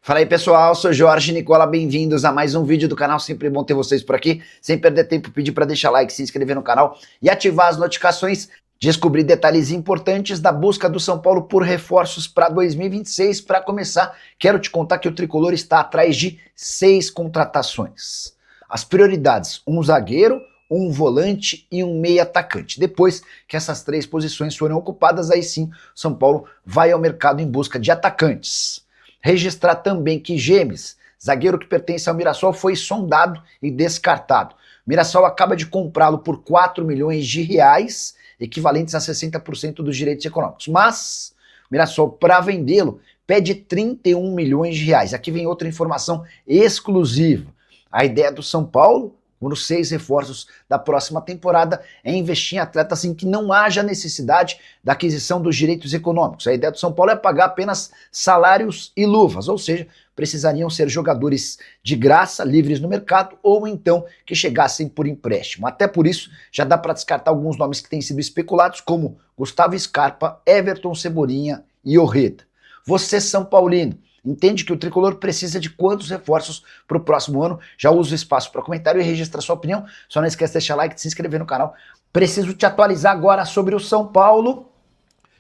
Fala aí pessoal, sou Jorge Nicola, bem-vindos a mais um vídeo do canal, sempre bom ter vocês por aqui. Sem perder tempo, pedir para deixar like, se inscrever no canal e ativar as notificações. Descobrir detalhes importantes da busca do São Paulo por reforços para 2026. Para começar, quero te contar que o Tricolor está atrás de 6 contratações. As prioridades, um zagueiro, um volante e um meia atacante. Depois que essas 3 posições forem ocupadas, aí sim, São Paulo vai ao mercado em busca de atacantes. Registrar também que Gemes, zagueiro que pertence ao Mirassol, foi sondado e descartado. O Mirassol acaba de comprá-lo por 4 milhões de reais, equivalentes a 60% dos direitos econômicos. Mas o Mirassol, para vendê-lo, pede 31 milhões de reais. Aqui vem outra informação exclusiva. A ideia do São Paulo, nos 6 reforços da próxima temporada, é investir em atletas em que não haja necessidade da aquisição dos direitos econômicos. A ideia do São Paulo é pagar apenas salários e luvas, ou seja, precisariam ser jogadores de graça, livres no mercado, ou então que chegassem por empréstimo. Até por isso, já dá para descartar alguns nomes que têm sido especulados, como Gustavo Scarpa, Everton Cebolinha e Orreta. Você, São Paulino, entende que o Tricolor precisa de quantos reforços para o próximo ano? Já usa o espaço para comentário e registra sua opinião. Só não esquece de deixar like e de se inscrever no canal. Preciso te atualizar agora sobre o São Paulo.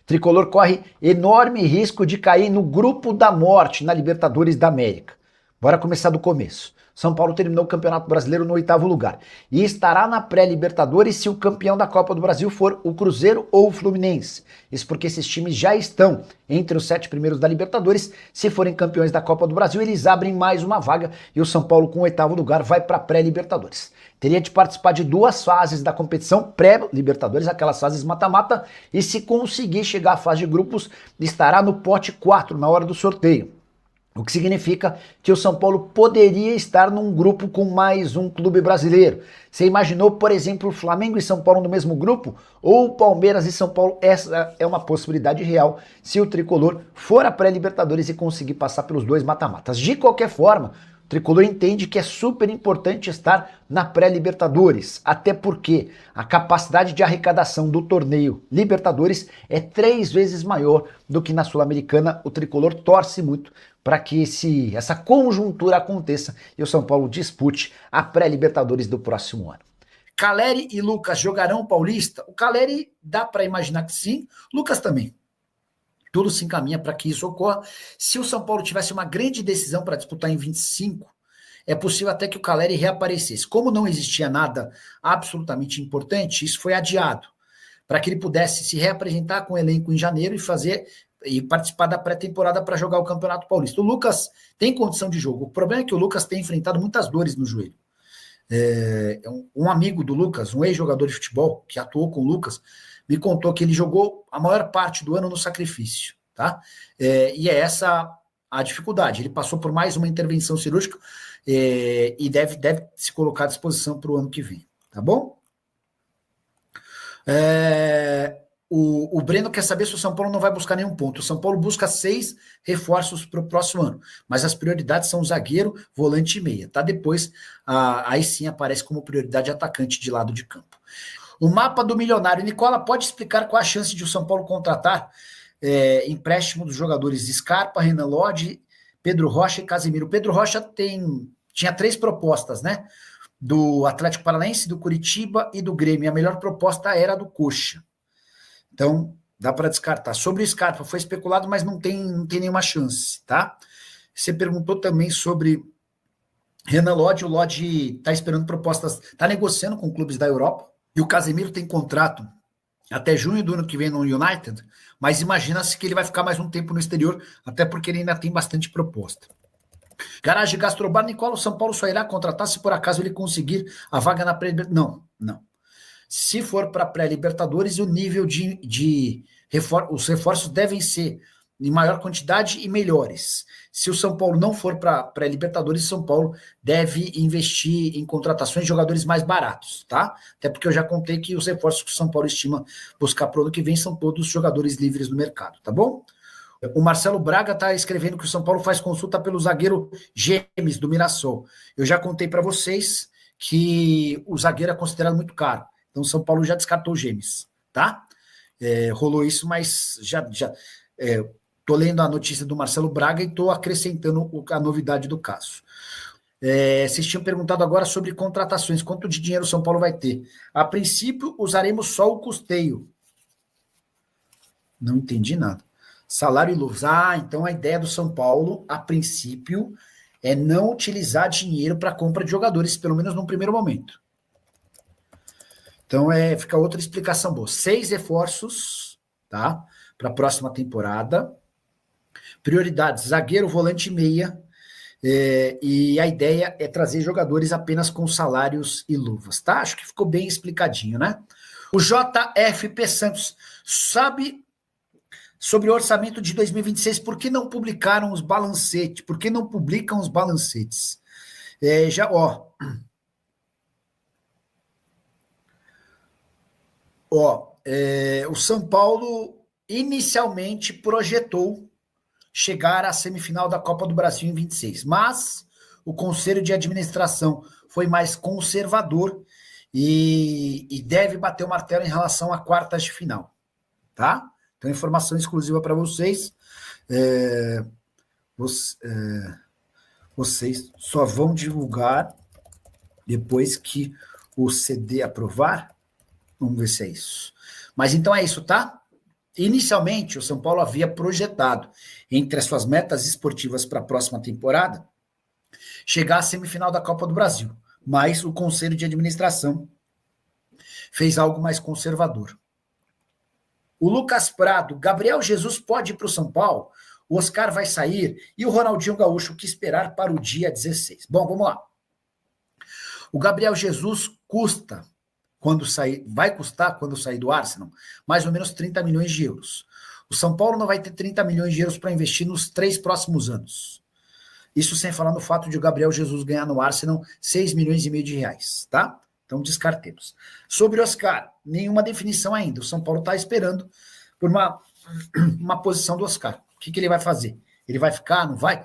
Tricolor corre enorme risco de cair no grupo da morte na Libertadores da América. Bora começar do começo. São Paulo terminou o Campeonato Brasileiro no 8º lugar e estará na pré-Libertadores se o campeão da Copa do Brasil for o Cruzeiro ou o Fluminense. Isso porque esses times já estão entre os 7 primeiros da Libertadores. Se forem campeões da Copa do Brasil, eles abrem mais uma vaga e o São Paulo com o 8º lugar vai para a pré-Libertadores. Teria de participar de 2 fases da competição pré-Libertadores, aquelas fases mata-mata, e se conseguir chegar à fase de grupos, estará no pote 4 na hora do sorteio. O que significa que o São Paulo poderia estar num grupo com mais um clube brasileiro. Você imaginou, por exemplo, o Flamengo e São Paulo no mesmo grupo? Ou Palmeiras e São Paulo? Essa é uma possibilidade real se o Tricolor for a pré-Libertadores e conseguir passar pelos 2 mata-matas. De qualquer forma, o Tricolor entende que é super importante estar na pré-Libertadores, até porque a capacidade de arrecadação do torneio Libertadores é 3 vezes maior do que na Sul-Americana. O Tricolor torce muito para que essa conjuntura aconteça e o São Paulo dispute a pré-Libertadores do próximo ano. Caleri e Lucas jogarão o Paulista? O Caleri dá para imaginar que sim, Lucas também. Tudo se encaminha para que isso ocorra. Se o São Paulo tivesse uma grande decisão para disputar em 25, é possível até que o Caleri reaparecesse. Como não existia nada absolutamente importante, isso foi adiado, para que ele pudesse se reapresentar com o elenco em janeiro e participar da pré-temporada para jogar o Campeonato Paulista. O Lucas tem condição de jogo. O problema é que o Lucas tem enfrentado muitas dores no joelho. Um amigo do Lucas, um ex-jogador de futebol, que atuou com o Lucas, me contou que ele jogou a maior parte do ano no sacrifício, tá? E é essa a dificuldade. Ele passou por mais uma intervenção cirúrgica e deve se colocar à disposição para o ano que vem, tá bom? O Breno quer saber se o São Paulo não vai buscar nenhum ponto. O São Paulo busca 6 reforços para o próximo ano, mas as prioridades são zagueiro, volante e meia, tá? Depois, aí sim aparece como prioridade atacante de lado de campo. O mapa do milionário. Nicola, pode explicar qual a chance de o São Paulo contratar empréstimo dos jogadores Scarpa, Renan Lodge, Pedro Rocha e Casemiro? O Pedro Rocha tinha 3 propostas, né? Do Atlético Paranaense, do Curitiba e do Grêmio. A melhor proposta era a do Coxa. Então, dá para descartar. Sobre o Scarpa, foi especulado, mas não tem nenhuma chance, tá? Você perguntou também sobre Renan Lodge. O Lodge está esperando propostas, está negociando com clubes da Europa. E o Casemiro tem contrato até junho do ano que vem no United, mas imagina-se que ele vai ficar mais um tempo no exterior, até porque ele ainda tem bastante proposta. Garagem Gastrobar, Nicola, o São Paulo só irá contratar se por acaso ele conseguir a vaga na pré-Libertadores. Não. Se for para pré-Libertadores, o nível os reforços devem ser em maior quantidade e melhores. Se o São Paulo não for para pré-Libertadores, São Paulo deve investir em contratações de jogadores mais baratos, tá? Até porque eu já contei que os reforços que o São Paulo estima buscar para o ano que vem são todos jogadores livres no mercado, tá bom? O Marcelo Braga está escrevendo que o São Paulo faz consulta pelo zagueiro Gemes, do Mirassol. Eu já contei para vocês que o zagueiro é considerado muito caro. Então o São Paulo já descartou o Gemes, tá? Rolou isso, mas Estou lendo a notícia do Marcelo Braga e estou acrescentando a novidade do caso. Vocês tinham perguntado agora sobre contratações, quanto de dinheiro o São Paulo vai ter. A princípio, usaremos só o custeio. Não entendi nada. Salário e luvas. Então a ideia do São Paulo, a princípio, é não utilizar dinheiro para compra de jogadores, pelo menos num primeiro momento. Então fica outra explicação boa. 6 reforços, tá? Para a próxima temporada. Prioridades: zagueiro, volante e meia. E a ideia é trazer jogadores apenas com salários e luvas, tá? Acho que ficou bem explicadinho, né? O JFP Santos sabe sobre o orçamento de 2026, por que não publicaram os balancetes? Por que não publicam os balancetes? O São Paulo inicialmente projetou chegar à semifinal da Copa do Brasil em 26, mas o Conselho de Administração foi mais conservador e deve bater o martelo em relação a quartas de final, tá? Então, informação exclusiva para vocês. Vocês só vão divulgar depois que o CD aprovar. Vamos ver se é isso. Mas então é isso, tá? Inicialmente, o São Paulo havia projetado, entre as suas metas esportivas para a próxima temporada, chegar à semifinal da Copa do Brasil. Mas o Conselho de Administração fez algo mais conservador. O Lucas Prado: Gabriel Jesus pode ir para o São Paulo? O Oscar vai sair? E o Ronaldinho Gaúcho, o que esperar para o dia 16? Bom, vamos lá. O Gabriel Jesus vai custar, quando sair do Arsenal, mais ou menos 30 milhões de euros. O São Paulo não vai ter 30 milhões de euros para investir nos 3 próximos anos. Isso sem falar no fato de o Gabriel Jesus ganhar no Arsenal 6 milhões e meio de reais, tá? Então descartemos. Sobre o Oscar, nenhuma definição ainda. O São Paulo está esperando por uma posição do Oscar. O que ele vai fazer? Ele vai ficar, não vai?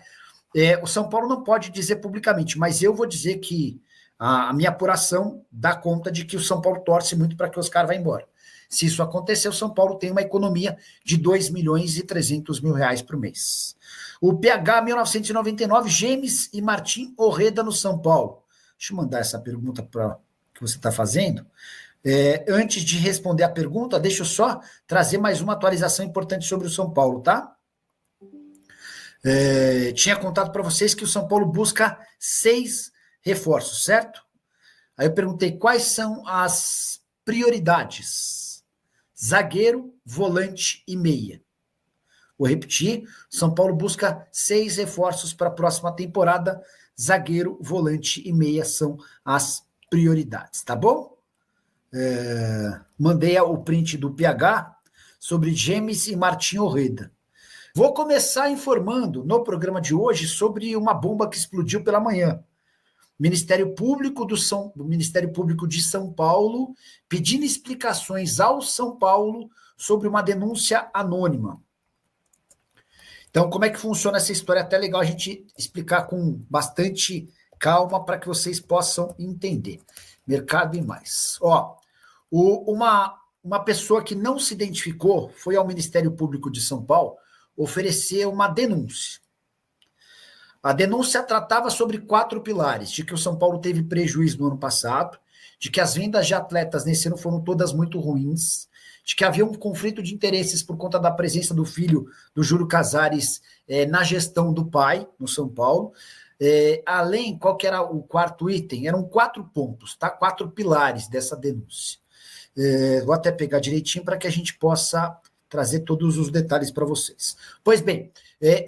O São Paulo não pode dizer publicamente, mas eu vou dizer que a minha apuração dá conta de que o São Paulo torce muito para que o Oscar vá embora. Se isso acontecer, o São Paulo tem uma economia de 2 milhões e 300 mil reais por mês. O PH 1999, James e Martim Orreda no São Paulo. Deixa eu mandar essa pergunta que você está fazendo. Antes de responder a pergunta, deixa eu só trazer mais uma atualização importante sobre o São Paulo, tá? Tinha contado para vocês que o São Paulo busca 6 reforços, certo? Aí eu perguntei quais são as prioridades: zagueiro, volante e meia. Vou repetir: São Paulo busca 6 reforços para a próxima temporada. Zagueiro, volante e meia são as prioridades, tá bom? Mandei o print do PH sobre James e Martim Orreda. Vou começar informando no programa de hoje sobre uma bomba que explodiu pela manhã. Ministério Público Ministério Público de São Paulo pedindo explicações ao São Paulo sobre uma denúncia anônima. Então, como é que funciona essa história? É até legal a gente explicar com bastante calma para que vocês possam entender. Mercado e mais. Uma pessoa que não se identificou foi ao Ministério Público de São Paulo oferecer uma denúncia. A denúncia tratava sobre 4 pilares: de que o São Paulo teve prejuízo no ano passado, de que as vendas de atletas nesse ano foram todas muito ruins, de que havia um conflito de interesses por conta da presença do filho do Júlio Casares na gestão do pai no São Paulo. Além, qual que era o 4º item? Eram 4 pontos, tá? 4 pilares dessa denúncia. Vou até pegar direitinho para que a gente possa trazer todos os detalhes para vocês. Pois bem,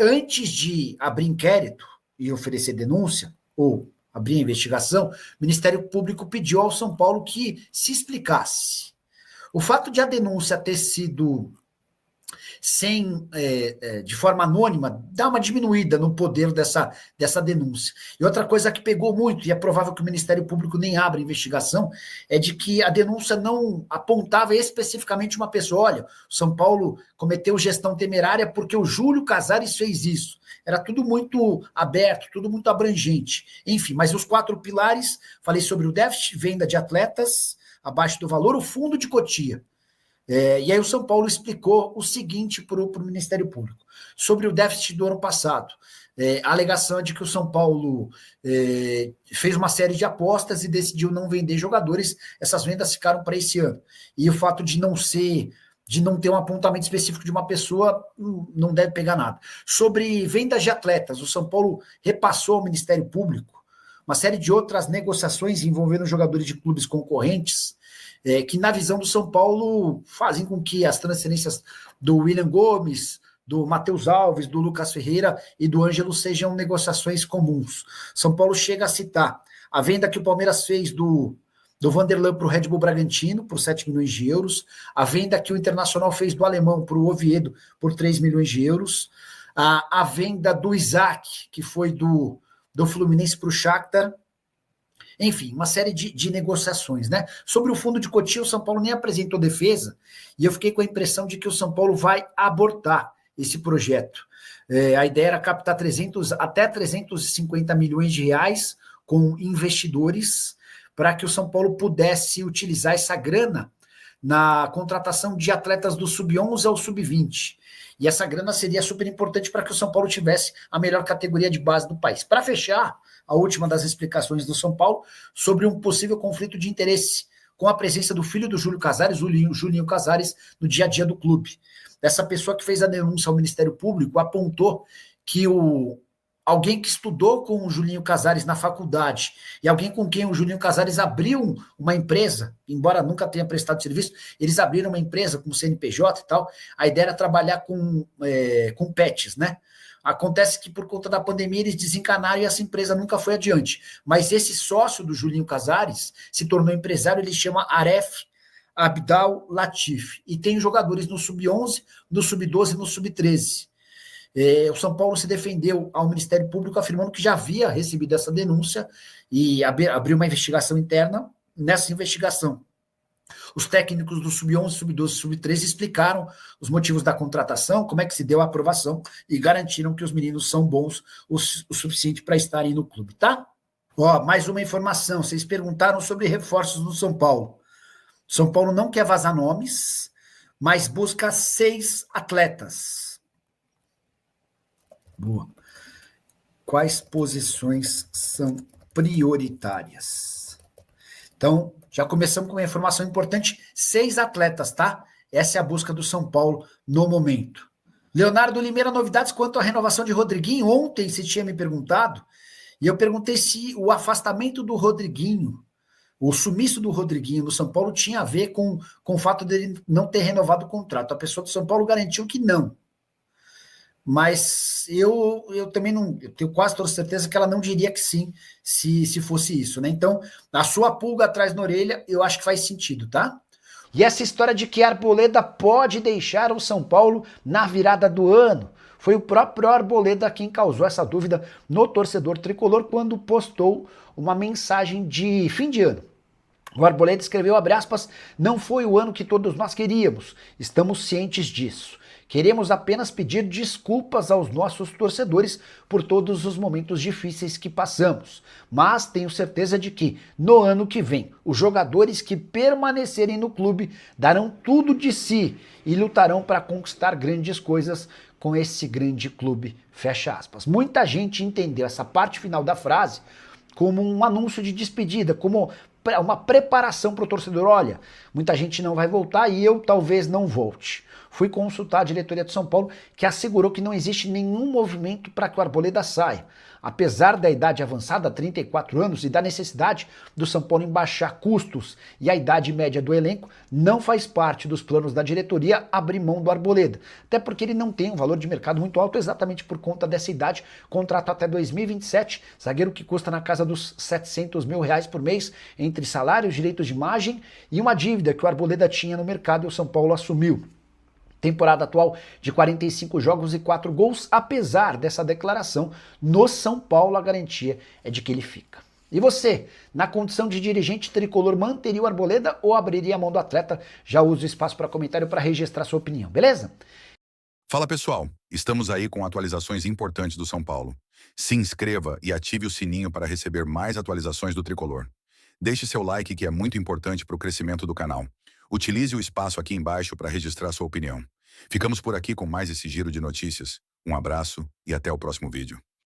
antes de abrir inquérito e oferecer denúncia, ou abrir a investigação, o Ministério Público pediu ao São Paulo que se explicasse. O fato de a denúncia ter sido de forma anônima, dá uma diminuída no poder dessa denúncia. E outra coisa que pegou muito, e é provável que o Ministério Público nem abra investigação, é de que a denúncia não apontava especificamente uma pessoa. Olha, o São Paulo cometeu gestão temerária porque o Júlio Casares fez isso. Era tudo muito aberto, tudo muito abrangente. Enfim, mas os 4 pilares, falei sobre o déficit, venda de atletas abaixo do valor, o fundo de Cotia. E aí o São Paulo explicou o seguinte para o Ministério Público, sobre o déficit do ano passado. A alegação é de que o São Paulo fez uma série de apostas e decidiu não vender jogadores, essas vendas ficaram para esse ano. E o fato de não ter um apontamento específico de uma pessoa, não deve pegar nada. Sobre vendas de atletas, o São Paulo repassou ao Ministério Público uma série de outras negociações envolvendo jogadores de clubes concorrentes, que na visão do São Paulo fazem com que as transferências do William Gomes, do Matheus Alves, do Lucas Ferreira e do Ângelo sejam negociações comuns. São Paulo chega a citar a venda que o Palmeiras fez do Vanderlan para o Red Bull Bragantino por 7 milhões de euros, a venda que o Internacional fez do Alemão para o Oviedo por 3 milhões de euros, a venda do Isaac, que foi do Fluminense para o Shakhtar. Enfim, uma série de negociações, né? Sobre o fundo de Cotia, o São Paulo nem apresentou defesa, e eu fiquei com a impressão de que o São Paulo vai abortar esse projeto. A ideia era captar até 350 milhões de reais com investidores, para que o São Paulo pudesse utilizar essa grana na contratação de atletas do sub-11 ao sub-20. E essa grana seria super importante para que o São Paulo tivesse a melhor categoria de base do país. Para fechar, a última das explicações do São Paulo sobre um possível conflito de interesse com a presença do filho do Júlio Casares, o Julinho Casares, no dia a dia do clube. Essa pessoa que fez a denúncia ao Ministério Público apontou que alguém que estudou com o Julinho Casares na faculdade e alguém com quem o Julinho Casares abriu uma empresa, embora nunca tenha prestado serviço, eles abriram uma empresa com CNPJ e tal, a ideia era trabalhar com pets, né? Acontece que por conta da pandemia eles desencanaram e essa empresa nunca foi adiante. Mas esse sócio do Julinho Casares se tornou empresário, ele chama Aref Abdal Latif, e tem jogadores no sub-11, no sub-12 e no sub-13. O São Paulo se defendeu ao Ministério Público afirmando que já havia recebido essa denúncia e abriu uma investigação interna. Nessa investigação, os técnicos do sub-11, sub-12 e sub-13 explicaram os motivos da contratação, como é que se deu a aprovação e garantiram que os meninos são bons o suficiente para estarem no clube, tá? Mais uma informação, vocês perguntaram sobre reforços no São Paulo. São Paulo não quer vazar nomes, mas busca 6 atletas. Boa. Quais posições são prioritárias? Então, já começamos com uma informação importante, 6 atletas, tá? Essa é a busca do São Paulo no momento. Leonardo Limeira, novidades quanto à renovação de Rodriguinho? Ontem você tinha me perguntado, e eu perguntei se o afastamento do Rodriguinho, o sumiço do Rodriguinho no São Paulo tinha a ver com o fato dele não ter renovado o contrato. A pessoa do São Paulo garantiu que não. Mas eu também não, eu tenho quase toda certeza que ela não diria que sim, se fosse isso, né? Então, a sua pulga atrás na orelha, eu acho que faz sentido, tá? E essa história de que Arboleda pode deixar o São Paulo na virada do ano, foi o próprio Arboleda quem causou essa dúvida no torcedor tricolor quando postou uma mensagem de fim de ano. O Arboleda escreveu, abre aspas, não foi o ano que todos nós queríamos, estamos cientes disso. Queremos apenas pedir desculpas aos nossos torcedores por todos os momentos difíceis que passamos, mas tenho certeza de que, no ano que vem, os jogadores que permanecerem no clube darão tudo de si e lutarão para conquistar grandes coisas com esse grande clube, fecha aspas. Muita gente entendeu essa parte final da frase como um anúncio de despedida, como uma preparação para o torcedor. Olha, muita gente não vai voltar e eu talvez não volte. Fui consultar a diretoria de São Paulo, que assegurou que não existe nenhum movimento para que o Arboleda saia. Apesar da idade avançada, 34 anos, e da necessidade do São Paulo em baixar custos e a idade média do elenco, não faz parte dos planos da diretoria abrir mão do Arboleda. Até porque ele não tem um valor de mercado muito alto exatamente por conta dessa idade. Contrato até 2027, zagueiro que custa na casa dos 700 mil reais por mês, entre salários, direitos de imagem e uma dívida que o Arboleda tinha no mercado e o São Paulo assumiu. Temporada atual de 45 jogos e 4 gols, apesar dessa declaração, no São Paulo a garantia é de que ele fica. E você, na condição de dirigente tricolor, manteria o Arboleda ou abriria a mão do atleta? Já uso o espaço para comentário para registrar sua opinião, beleza? Fala pessoal, estamos aí com atualizações importantes do São Paulo. Se inscreva e ative o sininho para receber mais atualizações do tricolor. Deixe seu like que é muito importante para o crescimento do canal. Utilize o espaço aqui embaixo para registrar sua opinião. Ficamos por aqui com mais esse giro de notícias. Um abraço e até o próximo vídeo.